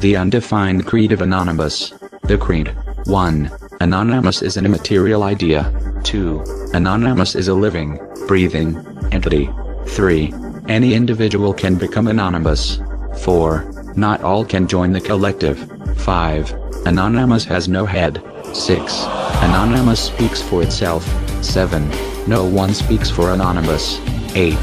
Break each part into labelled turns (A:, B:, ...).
A: The undefined creed of Anonymous. The creed. 1. Anonymous is an immaterial idea. 2. Anonymous is a living, breathing entity. 3. Any individual can become anonymous. 4. Not all can join the collective. 5. Anonymous has no head. 6. Anonymous speaks for itself. 7. No one speaks for Anonymous. 8.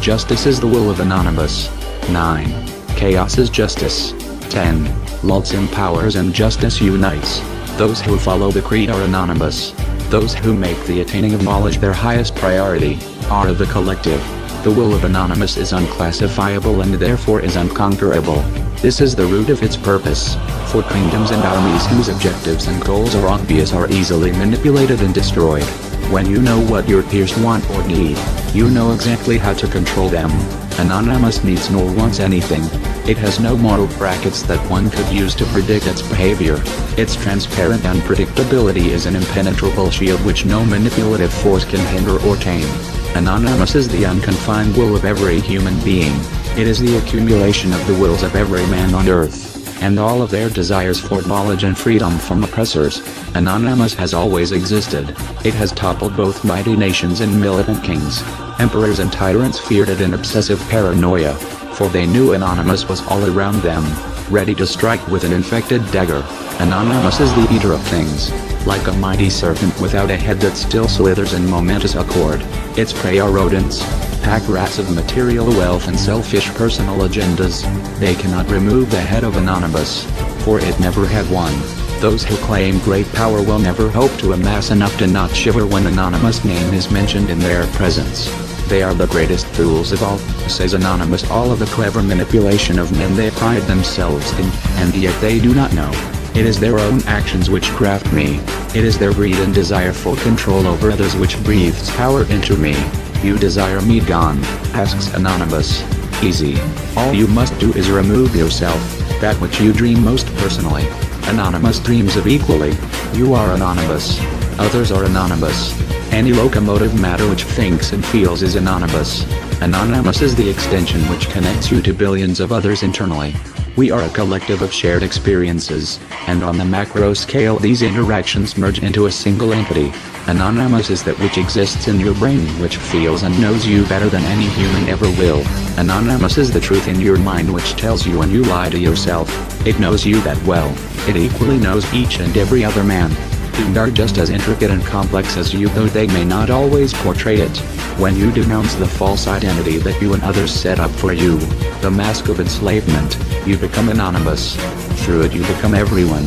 A: Justice is the will of Anonymous. 9. Chaos is justice. 10. Lulz empowers and justice unites. Those who follow the creed are anonymous. Those who make the attaining of knowledge their highest priority are the collective. The will of Anonymous is unclassifiable and therefore is unconquerable. This is the root of its purpose. For kingdoms and armies whose objectives and goals are obvious are easily manipulated and destroyed. When you know what your peers want or need, you know exactly how to control them. Anonymous needs nor wants anything. It has no moral brackets that one could use to predict its behavior. Its transparent unpredictability is an impenetrable shield which no manipulative force can hinder or tame. Anonymous is the unconfined will of every human being. It is the accumulation of the wills of every man on earth, and all of their desires for knowledge and freedom from oppressors. Anonymous has always existed. It has toppled both mighty nations and militant kings. Emperors and tyrants feared it in obsessive paranoia, for they knew Anonymous was all around them, ready to strike with an infected dagger. Anonymous is the eater of things, like a mighty serpent without a head that still slithers in momentous accord. Its prey are rodents, pack rats of material wealth and selfish personal agendas. They cannot remove the head of Anonymous, for it never had one. Those who claim great power will never hope to amass enough to not shiver when Anonymous' name is mentioned in their presence. They are the greatest fools of all, says Anonymous. All of the clever manipulation of men they pride themselves in, and yet they do not know. It is their own actions which craft me. It is their greed and desire for control over others which breathes power into me. You desire me gone, asks Anonymous. Easy. All you must do is remove yourself, that which you dream most personally. Anonymous dreams of equally. You are anonymous. Others are anonymous. Any locomotive matter which thinks and feels is anonymous. Anonymous is the extension which connects you to billions of others internally. We are a collective of shared experiences, and on the macro scale these interactions merge into a single entity. Anonymous is that which exists in your brain which feels and knows you better than any human ever will. Anonymous is the truth in your mind which tells you when you lie to yourself. It knows you that well. It equally knows each and every other man, who are just as intricate and complex as you, though they may not always portray it. When you denounce the false identity that you and others set up for you, the mask of enslavement, you become anonymous. Through it you become everyone.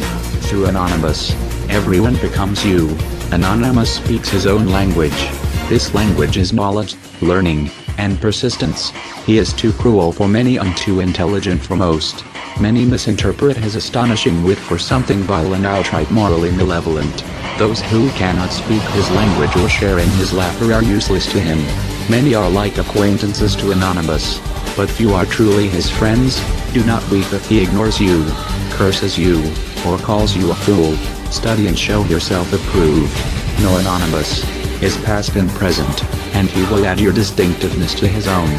A: Through Anonymous, everyone becomes you. Anonymous speaks his own language. This language is knowledge, learning, and persistence. He is too cruel for many and too intelligent for most. Many misinterpret his astonishing wit for something vile and outright morally malevolent. Those who cannot speak his language or share in his laughter are useless to him. Many are like acquaintances to Anonymous, but few are truly his friends. Do not weep if he ignores you, curses you, or calls you a fool. Study and show yourself approved. Know Anonymous, his past and present, and he will add your distinctiveness to his own.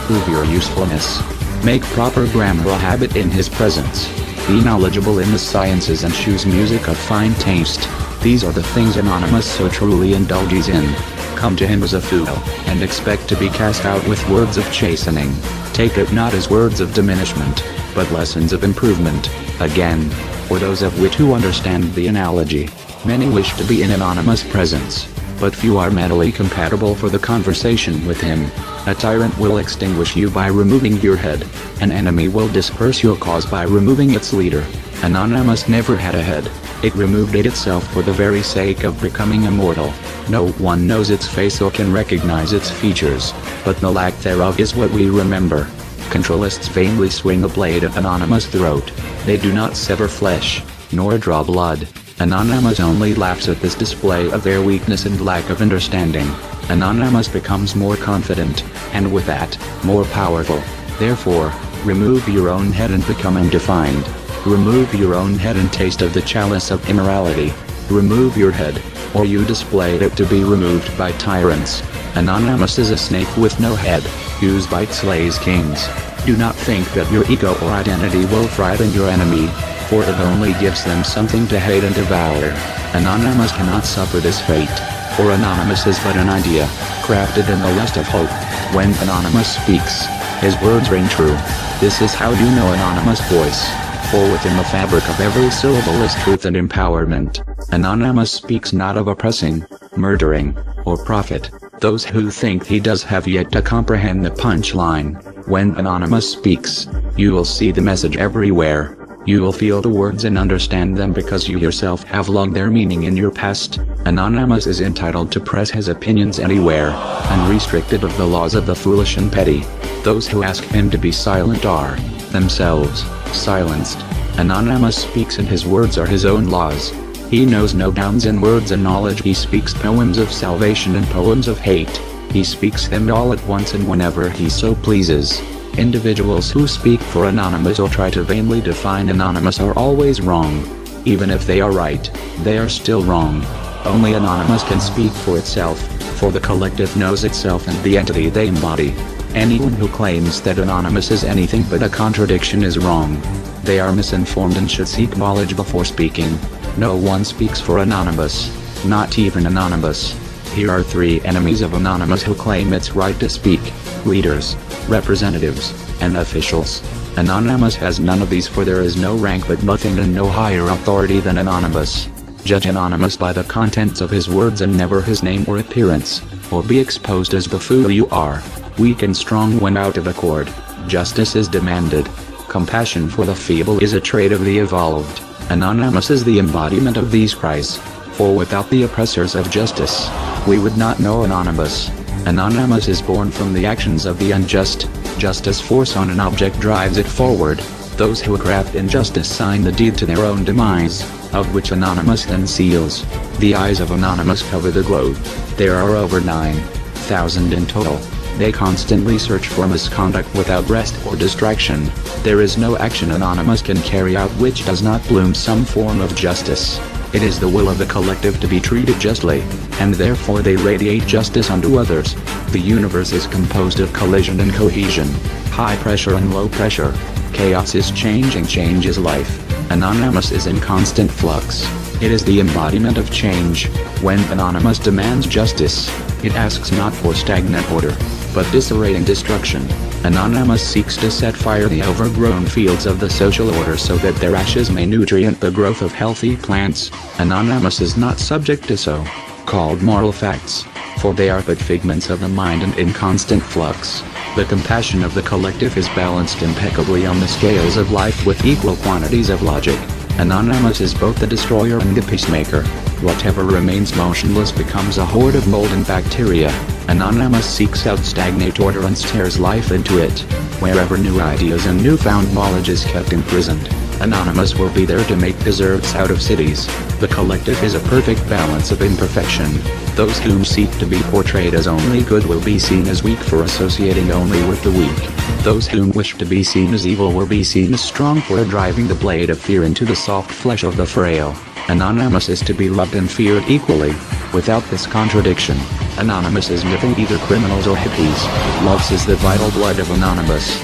A: Prove your usefulness. Make proper grammar a habit in his presence. Be knowledgeable in the sciences and choose music of fine taste. These are the things Anonymous so truly indulges in. Come to him as a fool, and expect to be cast out with words of chastening. Take it not as words of diminishment, but lessons of improvement. Again, for those of which who understand the analogy, many wish to be in Anonymous' presence, but few are mentally compatible for the conversation with him. A tyrant will extinguish you by removing your head. An enemy will disperse your cause by removing its leader. Anonymous never had a head. It removed it itself for the very sake of becoming immortal. No one knows its face or can recognize its features, but the lack thereof is what we remember. Controlists vainly swing a blade at Anonymous' throat. They do not sever flesh, nor draw blood. Anonymous only laughs at this display of their weakness and lack of understanding. Anonymous becomes more confident, and with that, more powerful. Therefore, remove your own head and become undefined. Remove your own head and taste of the chalice of immorality. Remove your head, or you displayed it to be removed by tyrants. Anonymous is a snake with no head. Whose bite slays kings. Do not think that your ego or identity will frighten your enemy, for it only gives them something to hate and devour. Anonymous cannot suffer this fate, for Anonymous is but an idea, crafted in the lust of hope. When Anonymous speaks, his words ring true. This is how you know Anonymous' voice, for within the fabric of every syllable is truth and empowerment. Anonymous speaks not of oppressing, murdering, or profit. Those who think he does have yet to comprehend the punchline. When Anonymous speaks, you will see the message everywhere. You will feel the words and understand them because you yourself have logged their meaning in your past. Anonymous is entitled to press his opinions anywhere, unrestricted of the laws of the foolish and petty. Those who ask him to be silent are, themselves, silenced. Anonymous speaks and his words are his own laws. He knows no bounds in words and knowledge. He speaks poems of salvation and poems of hate. He speaks them all at once and whenever he so pleases. Individuals who speak for Anonymous or try to vainly define Anonymous are always wrong. Even if they are right, they are still wrong. Only Anonymous can speak for itself, for the collective knows itself and the entity they embody. Anyone who claims that Anonymous is anything but a contradiction is wrong. They are misinformed and should seek knowledge before speaking. No one speaks for Anonymous, not even Anonymous. Here are 3 enemies of Anonymous who claim its right to speak: leaders, representatives, and officials. Anonymous has none of these, for there is no rank but nothing and no higher authority than Anonymous. Judge Anonymous by the contents of his words and never his name or appearance, or be exposed as the fool you are. Weak and strong when out of accord, justice is demanded. Compassion for the feeble is a trait of the evolved. Anonymous is the embodiment of these cries, for without the oppressors of justice, we would not know Anonymous. Anonymous is born from the actions of the unjust. Justice force on an object drives it forward. Those who craft injustice sign the deed to their own demise, of which Anonymous then seals. The eyes of Anonymous cover the globe. There are over 9,000 in total. They constantly search for misconduct without rest or distraction. There is no action Anonymous can carry out which does not bloom some form of justice. It is the will of the collective to be treated justly, and therefore they radiate justice unto others. The universe is composed of collision and cohesion, high pressure and low pressure. Chaos is change and change is life. Anonymous is in constant flux. It is the embodiment of change. When Anonymous demands justice, it asks not for stagnant order, but disarray and destruction. Anonymous seeks to set fire the overgrown fields of the social order so that their ashes may nutrient the growth of healthy plants. Anonymous is not subject to so-called moral facts, for they are but figments of the mind and in constant flux. The compassion of the collective is balanced impeccably on the scales of life with equal quantities of logic. Anonymous is both the destroyer and the peacemaker. Whatever remains motionless becomes a horde of mold and bacteria. Anonymous seeks out stagnant order and stares life into it. Wherever new ideas and newfound knowledge is kept imprisoned, Anonymous will be there to make deserts out of cities. The collective is a perfect balance of imperfection. Those whom seek to be portrayed as only good will be seen as weak for associating only with the weak. Those whom wish to be seen as evil will be seen as strong for driving the blade of fear into the soft flesh of the frail. Anonymous is to be loved and feared equally. Without this contradiction, Anonymous is neither criminals or hippies. Love is the vital blood of Anonymous.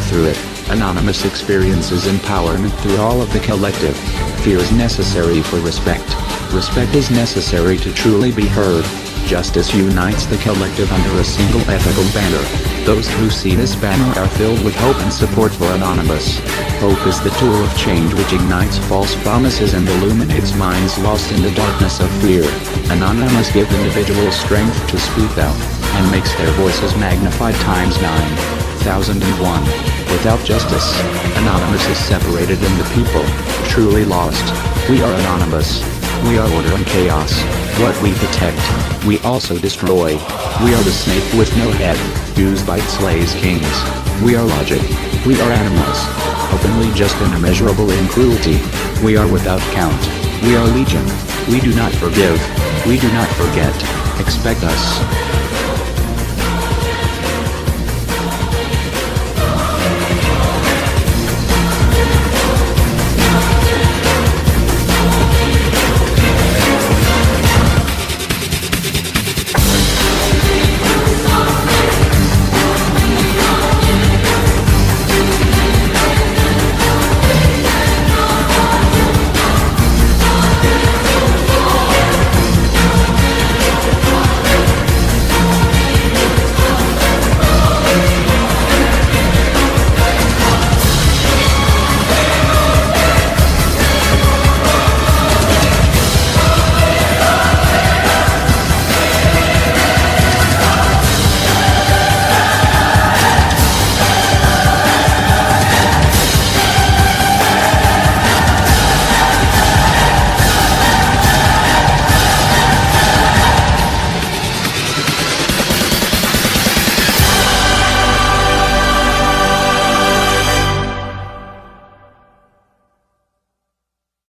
A: Through it, Anonymous experiences empowerment through all of the collective. Fear is necessary for respect. Respect is necessary to truly be heard. Justice unites the collective under a single ethical banner. Those who see this banner are filled with hope and support for Anonymous. Hope is the tool of change which ignites false promises and illuminates minds lost in the darkness of fear. Anonymous gives individuals strength to speak out, and makes their voices magnified times 9,001. Without justice, Anonymous is separated and the people, truly lost. We are Anonymous. We are order and chaos. What we protect, we also destroy. We are the snake with no head, whose bite slays kings. We are logic. We are animals, openly just and immeasurable in cruelty. We are without count. We are legion. We do not forgive. We do not forget. Expect us.